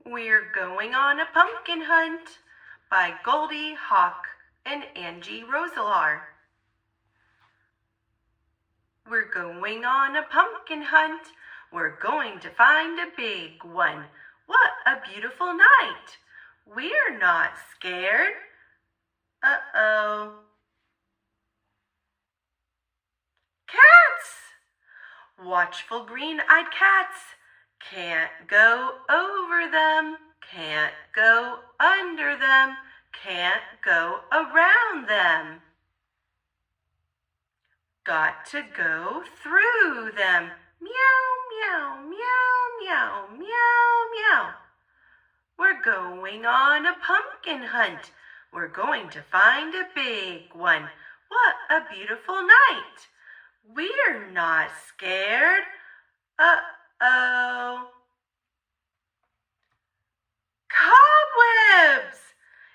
We're going on a pumpkin hunt by Goldie Hawk and Angie Roselar. We're going on a pumpkin hunt. We're going to find a big one. What a beautiful night. We're not scared. Uh-oh. Cats! Watchful green-eyed cats. Can't go over them. Can't go under them. Can't go around them. Got to go through them. Meow, meow, meow, meow, meow, meow. We're going on a pumpkin hunt. We're going to find a big one. What a beautiful night. We're not scared. Uh-oh. Cobwebs!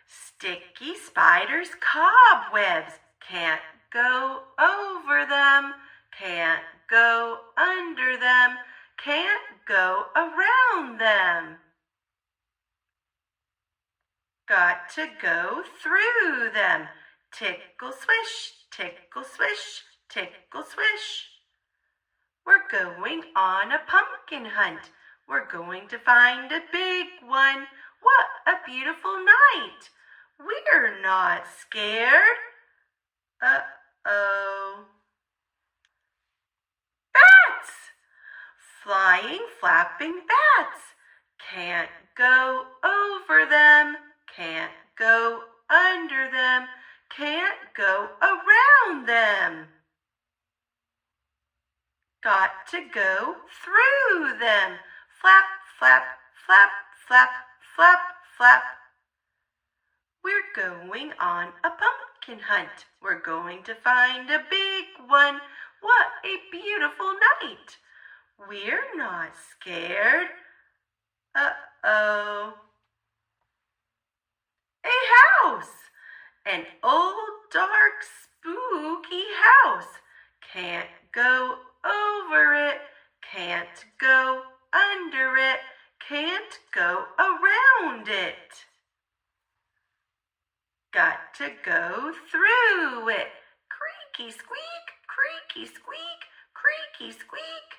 Sticky spiders' cobwebs. Can't go over them. Can't go under them. Can't go around them. Got to go through them. Tickle-swish, tickle-swish, tickle-swish. We're going on a pumpkin hunt. We're going to find a big one. What a beautiful night. We're not scared. Uh-oh. Bats! Flying, flapping bats. Can't go over them. Can't go under them. Can't go around them. Got to go through them. Flap, flap, flap, flap, flap, flap. We're going on a pumpkin hunt. We're going to find a big one. What a beautiful night. We're not scared. Uh-oh. A house. An old, dark, spooky house. Can't go over it. Can't go under it. Can't go around it. Got to go through it. Creaky-squeak, creaky-squeak, creaky-squeak.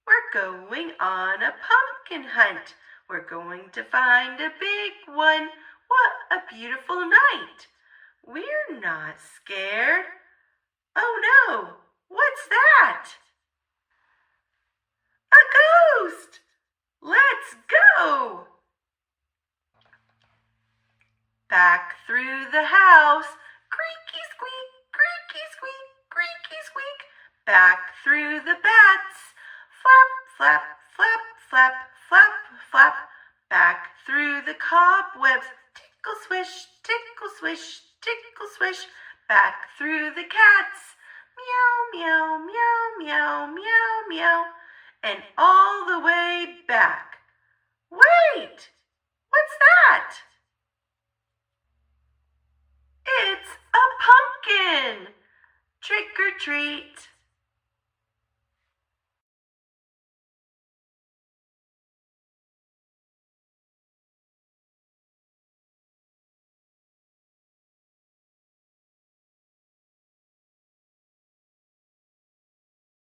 We're going on a pumpkin hunt. We're going to find a big one. What a beautiful night. We're not scared. Oh no, what's that? A ghost! Let's go! Back through the house. Creaky-squeak, creaky-squeak, creaky-squeak. Back through the bats. Flap, flap, flap, flap, flap, flap. Back through the cobwebs. Tickle-swish, tickle-swish, tickle-swish. Back through the cats. Meow, meow, meow, meow, meow, meow. And all the way back. Wait! What's that? It's a pumpkin! Trick or treat!